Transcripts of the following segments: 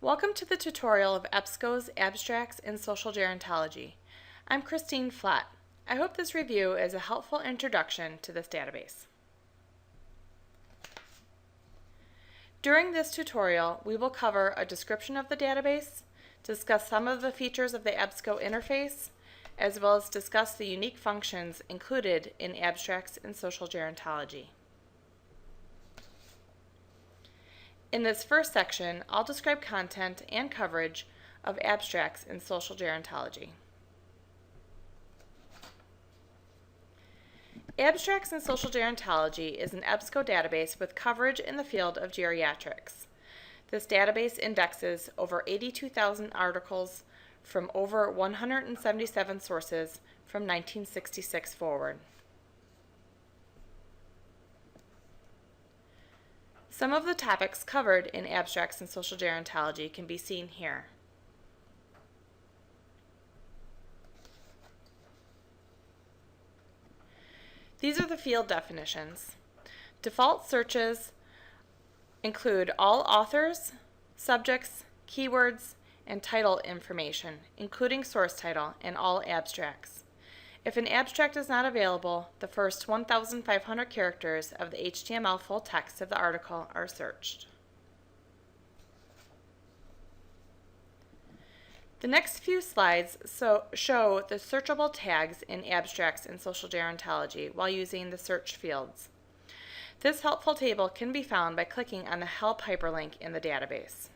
Welcome to the tutorial of EBSCO's Abstracts in Social Gerontology. I'm Christine Flatt. I hope this review is a helpful introduction to this database. During this tutorial, we will cover a description of the database, discuss some of the features of the EBSCO interface, as well as discuss the unique functions included in Abstracts in Social Gerontology. In this first section, I'll describe content and coverage of abstracts in social gerontology. Abstracts in Social Gerontology is an EBSCO database with coverage in the field of geriatrics. This database indexes over 82,000 articles from over 177 sources from 1966 forward. Some of the topics covered in Abstracts in Social Gerontology can be seen here. These are the field definitions. Default searches include all authors, subjects, keywords, and title information, including source title, and all abstracts. If an abstract is not available, the first 1,500 characters of the HTML full text of the article are searched. The next few slides show the searchable tags in Abstracts in Social Gerontology while using the search fields. This helpful table can be found by clicking on the Help hyperlink in the database.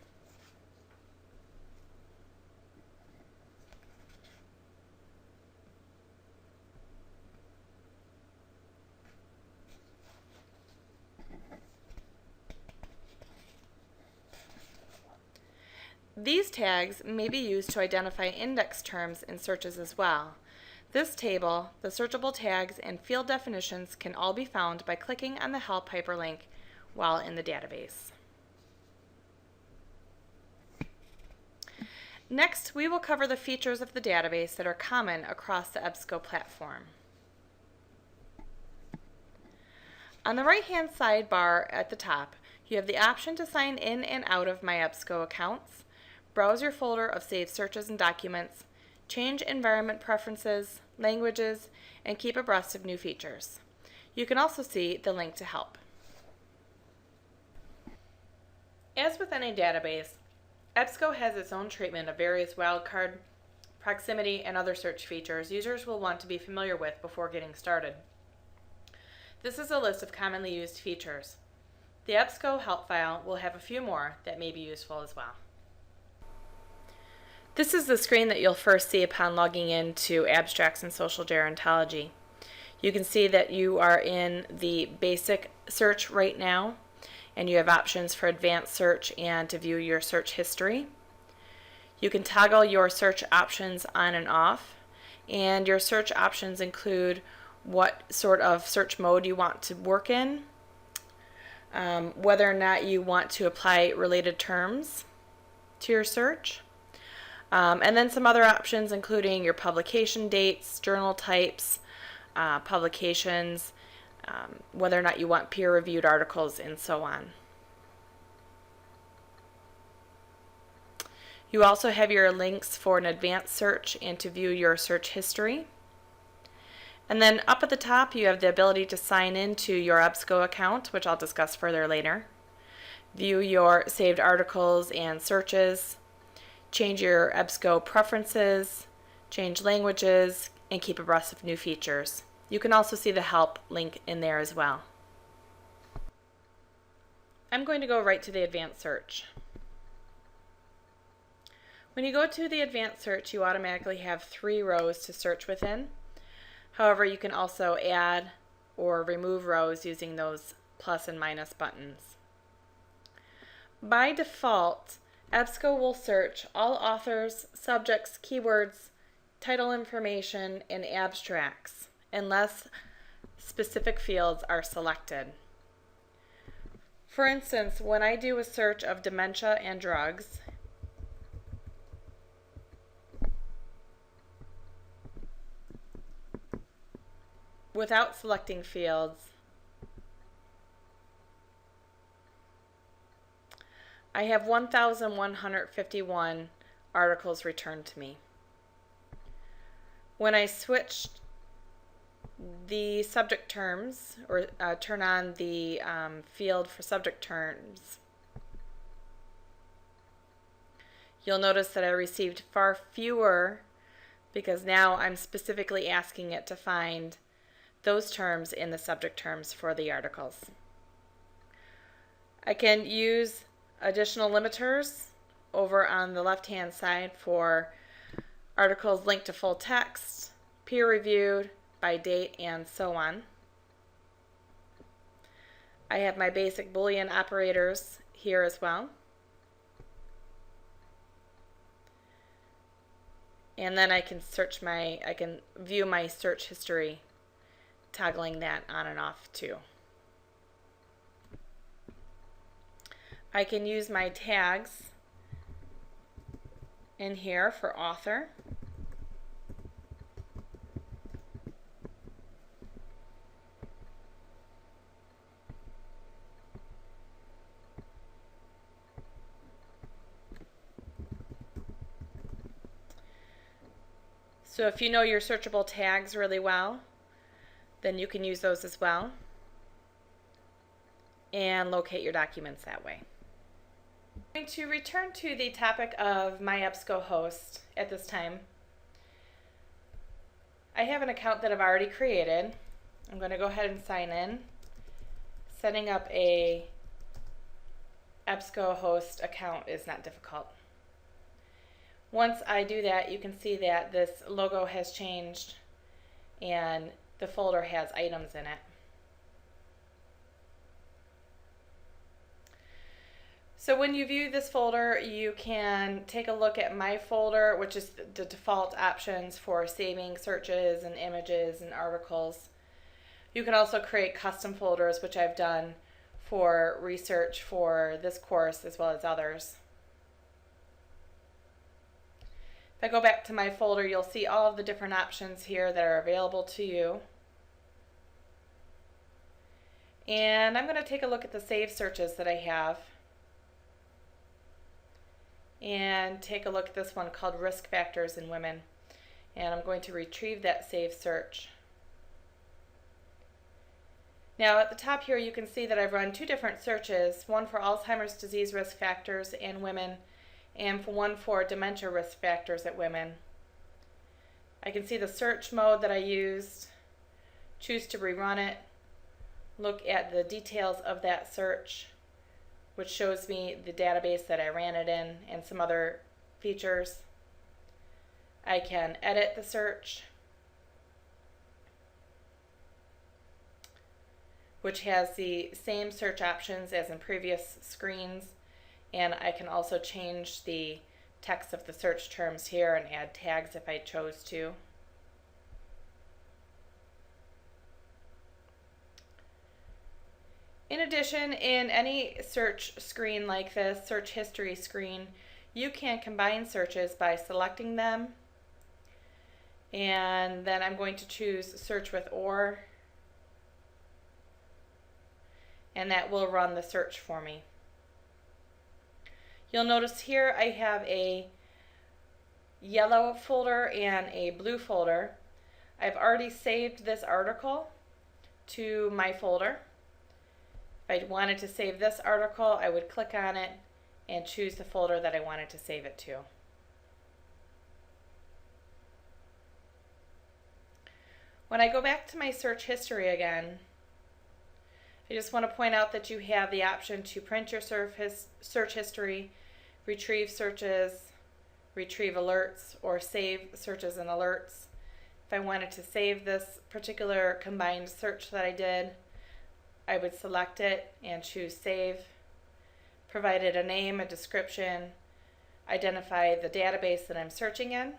These tags may be used to identify index terms in searches as well. This table, the searchable tags, and field definitions can all be found by clicking on the Help hyperlink while in the database. Next, we will cover the features of the database that are common across the EBSCO platform. On the right-hand sidebar at the top, you have the option to sign in and out of My EBSCO accounts, browse your folder of saved searches and documents, change environment preferences, languages, and keep abreast of new features. You can also see the link to help. As with any database, EBSCO has its own treatment of various wildcard, proximity, and other search features users will want to be familiar with before getting started. This is a list of commonly used features. The EBSCO help file will have a few more that may be useful as well. This is the screen that you'll first see upon logging into Abstracts in Social Gerontology. You can see that you are in the basic search right now, and you have options for advanced search and to view your search history. You can toggle your search options on and off, and your search options include what sort of search mode you want to work in, whether or not you want to apply related terms to your search, and then some other options including your publication dates, journal types, publications, whether or not you want peer-reviewed articles, and so on. You also have your links for an advanced search and to view your search history. And then up at the top you have the ability to sign into your EBSCO account, which I'll discuss further later, view your saved articles and searches, change your EBSCO preferences, change languages, and keep abreast of new features. You can also see the help link in there as well. I'm going to go right to the advanced search. When you go to the advanced search, you automatically have 3 rows to search within. However, you can also add or remove rows using those plus and minus buttons. By default, EBSCO will search all authors, subjects, keywords, title information, and abstracts, unless specific fields are selected. For instance, when I do a search of dementia and drugs, without selecting fields, I have 1,151 articles returned to me. When I switch the subject terms, or turn on the field for subject terms, you'll notice that I received far fewer, because now I'm specifically asking it to find those terms in the subject terms for the articles. I can use additional limiters over on the left-hand side for articles linked to full text, peer-reviewed, by date, and so on. I have my basic Boolean operators here as well. And then I can view my search history, toggling that on and off too. I can use my tags in here for author. So if you know your searchable tags really well, then you can use those as well and locate your documents that way. I'm going to return to the topic of my EBSCO host at this time. I have an account that I've already created. I'm going to go ahead and sign in. Setting up a EBSCO host account is not difficult. Once I do that, you can see that this logo has changed and the folder has items in it. So when you view this folder, you can take a look at my folder, which is the default options for saving searches and images and articles. You can also create custom folders, which I've done for research for this course as well as others. If I go back to my folder, you'll see all of the different options here that are available to you. And I'm going to take a look at the saved searches that I have. And take a look at this one called Risk Factors in Women. And I'm going to retrieve that saved search. Now at the top here you can see that I've run two different searches, one for Alzheimer's disease risk factors in women and one for dementia risk factors at women. I can see the search mode that I used, choose to rerun it, look at the details of that search, which shows me the database that I ran it in and some other features. I can edit the search, which has the same search options as in previous screens, and I can also change the text of the search terms here and add tags if I chose to. In addition, in any search screen like this, search history screen, you can combine searches by selecting them, and then I'm going to choose search with or, and that will run the search for me. You'll notice here I have a yellow folder and a blue folder. I've already saved this article to my folder. If I wanted to save this article, I would click on it and choose the folder that I wanted to save it to. When I go back to my search history again, I just want to point out that you have the option to print your search history, retrieve searches, retrieve alerts, or save searches and alerts. If I wanted to save this particular combined search that I did, I would select it and choose save, provide it a name, a description, identify the database that I'm searching in,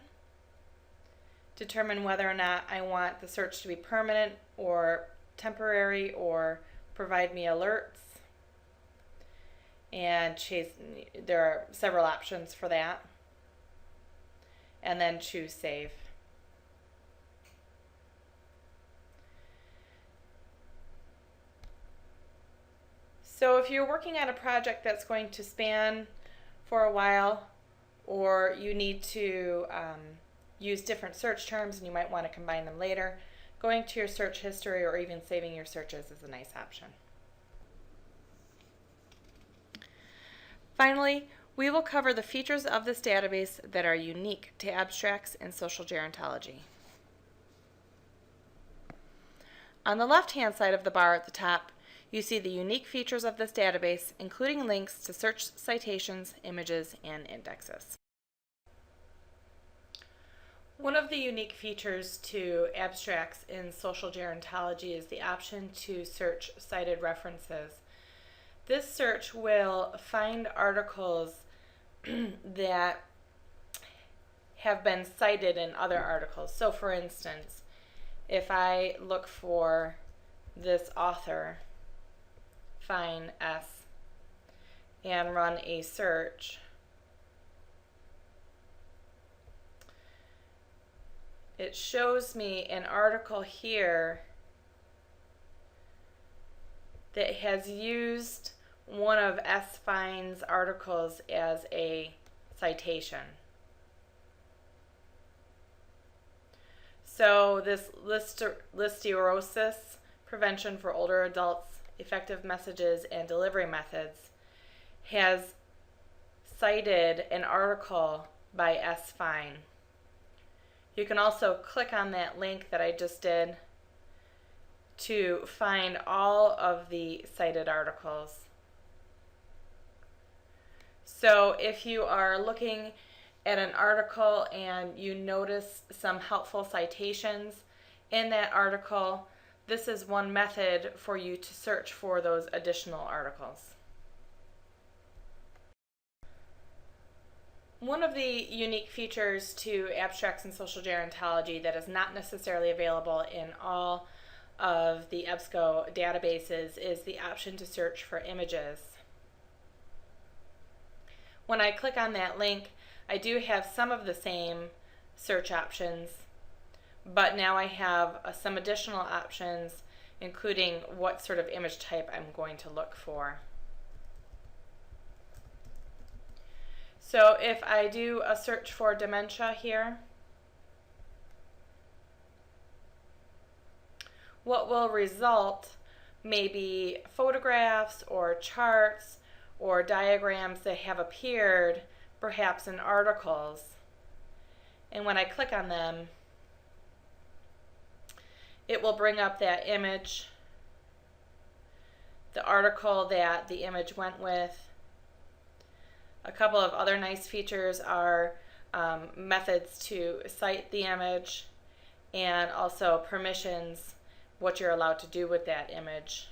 determine whether or not I want the search to be permanent or temporary, or provide me alerts, and there are several options for that, and then choose save. So if you're working on a project that's going to span for a while, or you need to use different search terms and you might want to combine them later, going to your search history or even saving your searches is a nice option. Finally, we will cover the features of this database that are unique to abstracts in social gerontology. On the left-hand side of the bar at the top, you see the unique features of this database, including links to search citations, images, and indexes. One of the unique features to abstracts in social gerontology is the option to search cited references. This search will find articles that have been cited in other articles. So for instance, if I look for this author, find S, and run a search, it shows me an article here that has used one of S. Fine's articles as a citation. So this listeriosis prevention for older adults, effective messages and delivery methods has cited an article by S. Fine. You can also click on that link that I just did to find all of the cited articles. So if you are looking at an article and you notice some helpful citations in that article, this is one method for you to search for those additional articles. One of the unique features to abstracts in social gerontology that is not necessarily available in all of the EBSCO databases is the option to search for images. When I click on that link, I do have some of the same search options, but now I have some additional options, including what sort of image type I'm going to look for. So if I do a search for dementia here, what will result may be photographs or charts or diagrams that have appeared perhaps in articles. And when I click on them, it will bring up that image, the article that the image went with. A couple of other nice features are methods to cite the image and also permissions, what you're allowed to do with that image.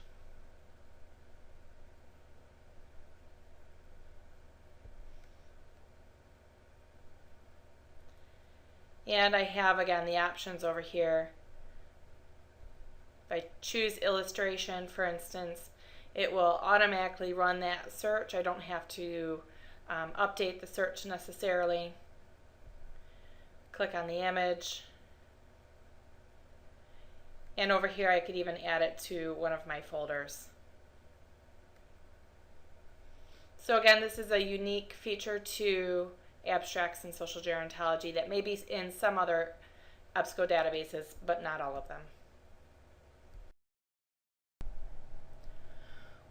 And I have, again, the options over here. If I choose illustration, for instance, it will automatically run that search. I don't have to update the search necessarily. Click on the image. And over here I could even add it to one of my folders. So again, this is a unique feature to abstracts in social gerontology that may be in some other EBSCO databases, but not all of them.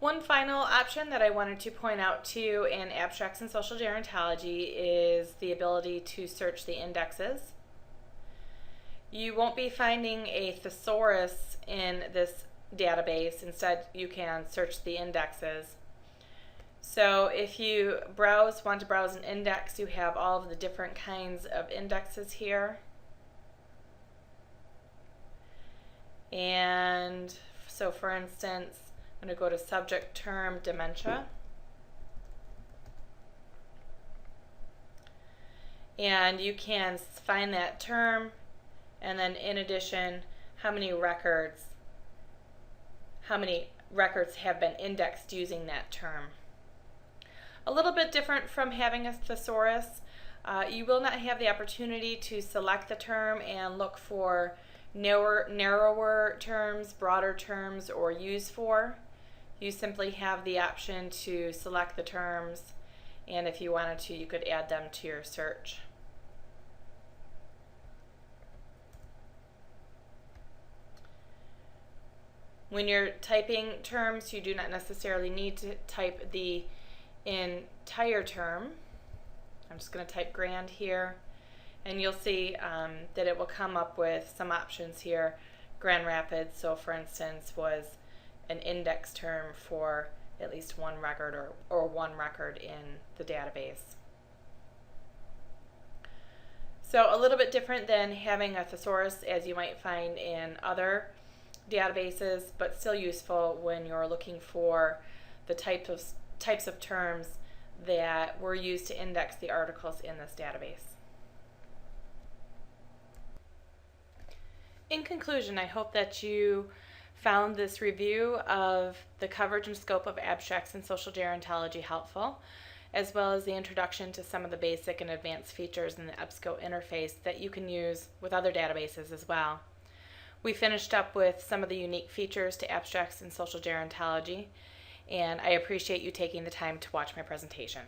One final option that I wanted to point out to you in abstracts in social gerontology is the ability to search the indexes. You won't be finding a thesaurus in this database. Instead, you can search the indexes. So if you want to browse an index, you have all of the different kinds of indexes here. And so for instance, I'm going to go to subject term dementia. And you can find that term, and then in addition, how many records have been indexed using that term. A little bit different from having a thesaurus. You will not have the opportunity to select the term and look for narrower terms, broader terms, or use for. you simply have the option to select the terms, and if you wanted to, you could add them to your search. When you're typing terms, you do not necessarily need to type the entire term. I'm just going to type Grand here, and you'll see that it will come up with some options here. Grand Rapids, so for instance, was an index term for at least one record or one record in the database. So a little bit different than having a thesaurus as you might find in other databases, but still useful when you're looking for the types of terms that were used to index the articles in this database. In conclusion, I hope that you found this review of the coverage and scope of abstracts in social gerontology helpful, as well as the introduction to some of the basic and advanced features in the EBSCO interface that you can use with other databases as well. We finished up with some of the unique features to abstracts in social gerontology, and I appreciate you taking the time to watch my presentation.